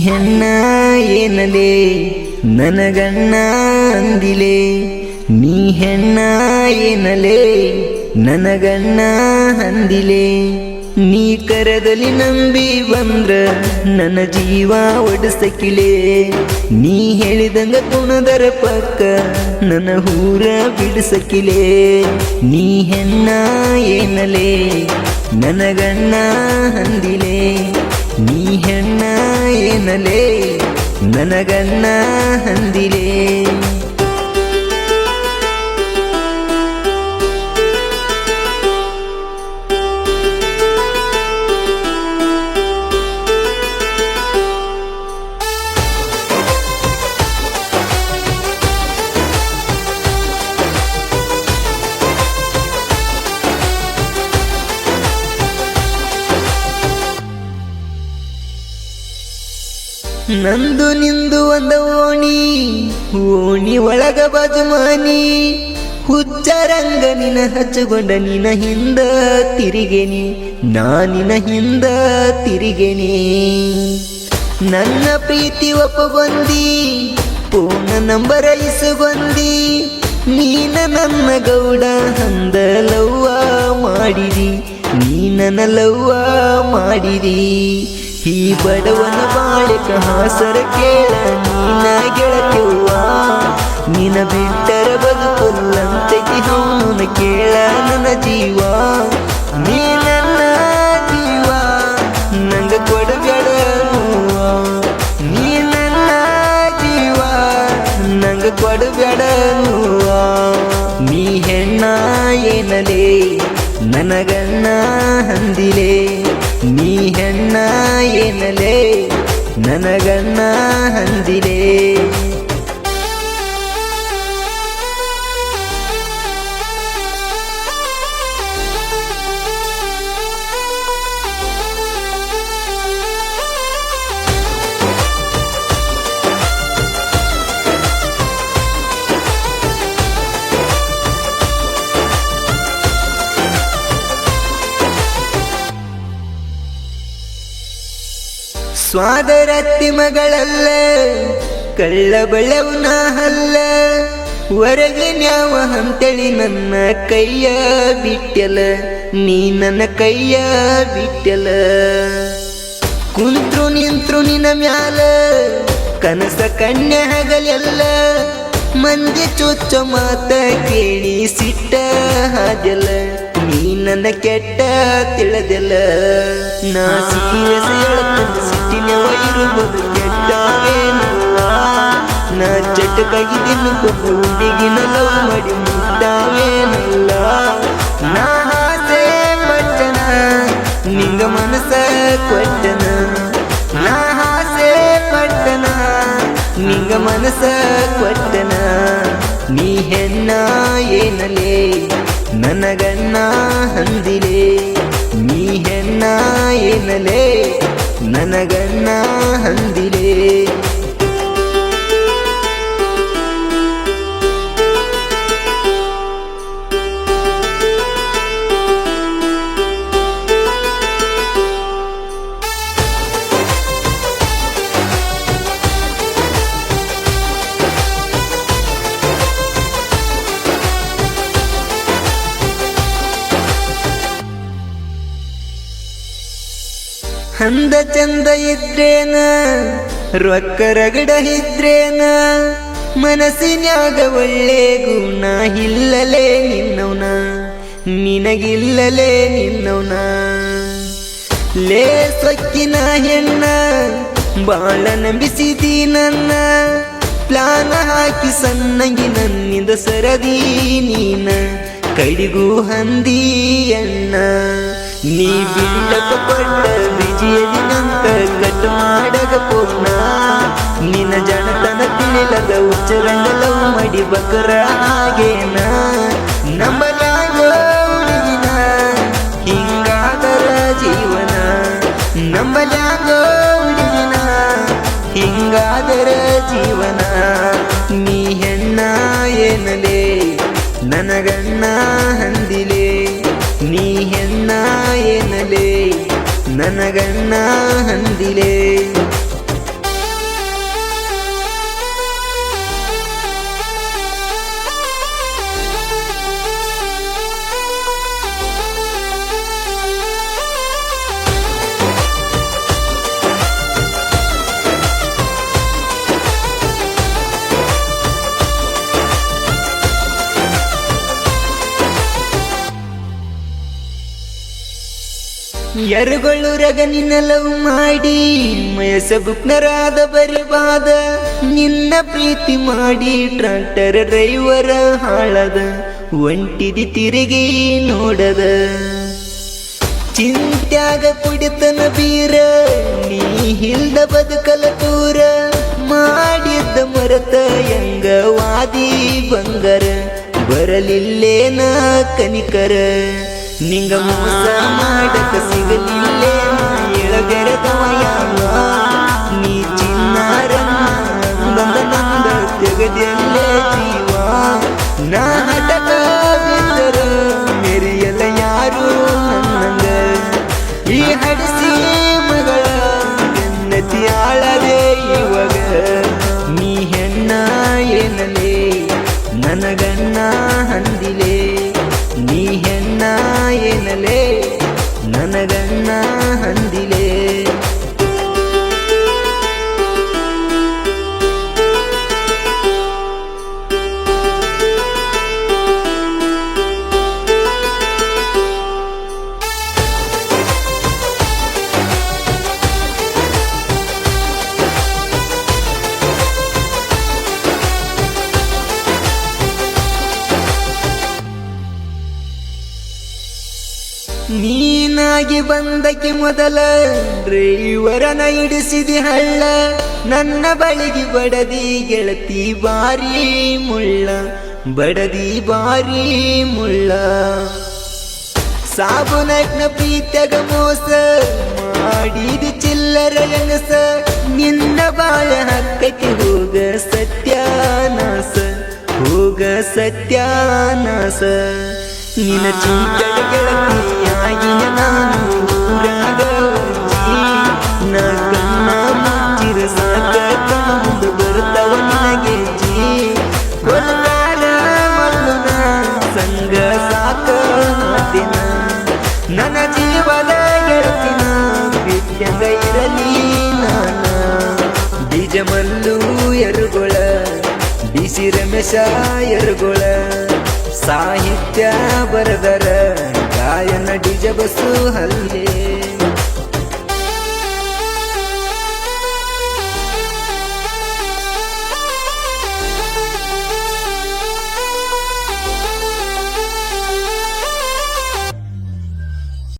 ಹೆಣ್ಣ ಏನಲೇ ನನಗಣ್ಣ ಅಂದಿಲೆ, ನೀ ಹೆಣ್ಣ ಏನಲೇ ನನಗಣ್ಣ ಅಂದಿಲೆ. ನೀ ಕರದಲ್ಲಿ ನಂಬಿ ಬಂದ್ರ ನನ್ನ ಜೀವ ಒಡಸಕಿಲೆ, ನೀ ಹೇಳಿದಂಗ ಕುಣದರ ಪಕ್ಕ ನನ್ನ ಹೂರ ಬಿಡಿಸಕಿಲೆ. ನೀ ಹೆಣ್ಣ ಏನಲೇ ನನಗಣ್ಣ ಅಂದಿಲೆ, ನೀ ಹೆಣ್ಣ ಏನಲೇ ನನಗಣ್ಣ ಅಂದಿಲೆ. ನಂದು ನಿಂದು ಒಂದ ಓಣಿ ಒಳಗ ಬಾಜುಮಾನಿ, ಹುಚ್ಚರಂಗ ನಿನ ಹಚ್ಚಗೊಂಡ ನಿನ ಹಿಂದ ತಿರುಗೇನಿ, ನಾನಿನ ಹಿಂದ ತಿರುಗೇನಿ. ನನ್ನ ಪ್ರೀತಿ ಒಪ್ಪಗೊಂದಿ, ಫೋನ್ ನಂಬರ ಇಸುಗೊಂದಿ, ನೀನ ನನ್ನ ಗೌಡ ಅಂದ ಲವ್ವ ಮಾಡಿದಿ, ನೀ ನನ್ನ ಲವ್ವ ಮಾಡಿದಿ. ಈ ಬಡವನ ಬಾಳಿಕ ಹಾಸರ ಕೇಳ ನೀನ ಗೆಳತಿವ್ವ, ನಿನ ಬಿಟ್ಟರ ಬದುಕಲ್ಲಂತಕಿ ಅವನ ಕೇಳ ನನ್ನ ಜೀವ. ನೀ ನನ್ನ ಜೀವ ನಂಗ ಕೊಡಬೇಡ ನೋವ, ನೀ ನನ್ನ ಜೀವ ನಂಗ ಕೊಡಬೇಡ ನೋವ. ನೀ ಹೆಣ್ಣ ಏನಲೇ ನನಗಣ್ಣ ಅಂದಿಲೆ, ನೀ ಹೆಣ್ಣ ಏನಲೇ ನನಗಣ್ಣ ಅಂದಿಲೆ. ಸ್ವಾದರತ್ತಿ ಮಗಳಲ್ಲ ಕಳ್ಳ ಬಳೆವನ ಹಲ್ಲ, ಹೊರಗಿನ್ಯಾವ ಅಂತೇಳಿ ನನ್ನ ಕೈಯ ಬಿಟ್ಟೆಲ, ನೀ ನನ್ನ ಕೈಯ ಬಿಟ್ಟೆಲ. ಕುಂತ್ರು ನಿಂತ್ರು ನಿನ್ನ ಮ್ಯಾಲ ಕನಸ ಕನ್ಯೆ ಹಗಲೆಲ್ಲ, ಮಂದಿ ಚೊಚ್ಚ ಮಾತ ಕೇಳಿ ಸಿಟ್ಟ ಹಾದೆಲ್ಲ, ನೀ ನನ್ನ ಕೆಟ್ಟ ತಿಳಿದೆಲ್ಲ. ನಾ ಸೀರಿಯಸ್ ಹೇಳತಂದ ಸಿಟ್ಟಿನವ ಇರುವುದು ಕೆಟ್ಟವೇನಲ್ಲ, ನಾ ಚಟಕಾಗಿದ್ದೀನಿ ಕೊಂದ ಹುಡುಗಿನ ಲವ್ ಮಾಡಿ ಮುಟ್ಟಾವೇನಲ್ಲ. ನಾ ಆಸೆ ಪಟ್ಟನ ನಿಂಗ ಮನಸ ಕೊಟ್ಟನ, ನಾ ಆಸೆ ಪಟ್ಟನ ನಿಂಗ ಮನಸ ಕೊಟ್ಟನ. ನೀ ಹೆಣ್ಣ ಏನಲೇ ನನಗಣ್ಣ ಅಂದಿಲೆ, ನೀ ಹೆಣ್ಣ ಏನಲೇ ನನಗಣ್ಣ ಅಂದಿಲೆ. ಅಂದ ಚಂದ ಇದ್ರೇನ ರೊಕ್ಕ ರಗಡ ಇದ್ರೇನ, ಮನಸ್ಸಿನ್ಯಾಗ ಒಳ್ಳೆ ಗುಣ ಇಲ್ಲಲೇ ನಿನ್ನವನ, ನಿನಗಿಲ್ಲಲೇ ನಿನ್ನವನ. ಲೇ ಸೊಕ್ಕಿನ ಹೆಣ್ಣ ಬಾಳ ನಂಬಿಸಿದಿ ನನ್ನ, ಪ್ಲಾನ ಹಾಕಿ ಸಣ್ಣಗಿ ನನ್ನಿಂದ ಸರದಿ ನೀನ, ಕೈಡಿಗೂ ಹಂದಿ ಅಣ್ಣ. ನೀ ಬಿಲ್ಲಪ್ಪ ಕೊಟ್ಟ ವಿಜಯದಿ ನಂತ ಕಟ್ ಮಾಡಗ ಪೂರ್ಣ, ನಿನ್ನ ಜನತನ ತಿಳಿಲದ ಉಚ್ಚರಂಗ ಲವ್ ಮಾಡಿ ಬಕರ ಹಾಗೇನ. ನಂಬಲಾಗೋ ಹುಡುಗಿನ ಹಿಂಗಾದರ ಜೀವನ, ನಂಬಲಾಗೋ ಹುಡುಗಿನ ಹಿಂಗಾದರ ಜೀವನ. ನೀ ಹೆಣ್ಣ ಏನಲೇ ನನಗಣ್ಣ ಅಂದಿಲೆ, ನೀ ಹೆಣ್ಣ ಏನಲೇ ನನಗಣ್ಣ ಅಂದಿಲೆ. ಎರುಗಳು ರಗನಿನ ಲವ್ ಮಾಡಿ ಮಯಸ ಬುಕ್ನರಾದ ಬರಿಬಾದ ನಿನ್ನ ಪ್ರೀತಿ ಮಾಡಿ ಟ್ರಾಕ್ಟರ್ ಡ್ರೈವರ ಹಾಳದ ಒಂಟಿದಿ ತಿರುಗಿ ನೋಡದ ಚಿಂತ್ಯಾಗ ಕುಡಿತನ ಬೀರ ನೀ ಹಿಲ್ದ ಬದುಕಲ ತೂರ ಮಾಡಿದ್ದ ಮರತ ಎಂಗ ವಾದಿ ಬಂಗರ ಬರಲಿಲ್ಲೇನ ಕನಿಕರ ನಿಂಗ ಮೋಸ ಮಾಡಕ ಸಿಗಲಿಲ್ಲೇನ ಎಳಗೆರೆದವ ಯಾವ ನೀ ಚಿನ್ನಾರನ್ನ ಬಂದ ನಂದ ತೆಗದೆಲ್ಲೇ ಜೀವ ನಾ ಹಠಕ ಬಿದ್ದರ ಮೆರಿಯಲ್ಲ ಯಾರು ನನ್ನಂಗ ಈ ಹಡಿಸಿ ಮಗಳ ಎನ್ನತಿ ಆಳದೆ ಇವಾಗ ನೀ ಹೆಣ್ಣ ಏನಲೇ ನನಗನ್ನ ಹಂದಿಲೆ ನೀ ಹೆಣ್ಣ ಏನಲೇ ನನಗನ್ನ ಹಂದಿಲೆ ನೀನಾಗಿ ಬಂದಕ್ಕೆ ಮೊದಲ ಡ್ರೈವರನ ಇಡಿಸಿದಿ ಹಳ್ಳ ನನ್ನ ಬಳಿಗೆ ಬಡದಿ ಗೆಳತಿ ಬಾರಿ ಮುಳ್ಳ ಬಡದಿ ಬಾರಿ ಮುಳ್ಳ ಸಾಬುನಗ್ನ ಪ್ರೀತ್ಯಾಗ ಮೋಸ ಮಾಡಿದಿ ಚಿಲ್ಲರ ಎನಸ ನಿನ್ನ ಬಾಳ ಹಕ್ಕಕ್ಕೆ ಹೋಗ ಸತ್ಯಾನಾಸ ಹೋಗ ಸತ್ಯಾನಾಸ ನಿನ್ನ ಚಿಂತಡ ಗೆಳತಿಯಾಗಿನ ನಾನು ಊರಾಗ ನಾ ಕಣ್ಣ ಮುಚ್ಚಿರ ಸಾಕ ಮುಂದೆ ಬರುತ್ತವ ನಿನಗೆ ಜೀ ಒಲಗಾರ ಮಲ್ಲುನ ಸಂಗ ಸಾಕ ಮಾತಿನ ನನ್ನ ಜೀವದ ಗೆಳತಿನ ಬಿಟ್ಟಂಗ ಇರಲಿ ನಾನ ಬೀಜ ಮಲ್ಲು ಎರುಗೊಳ ಬಿಸಿ ರಮೇಶ ಎರುಗೊಳ ಸಾಹಿತ್ಯ ಬರದರ ಗಾಯನ ಡಿಜ ಬಸು ಹಲ್ಲೆ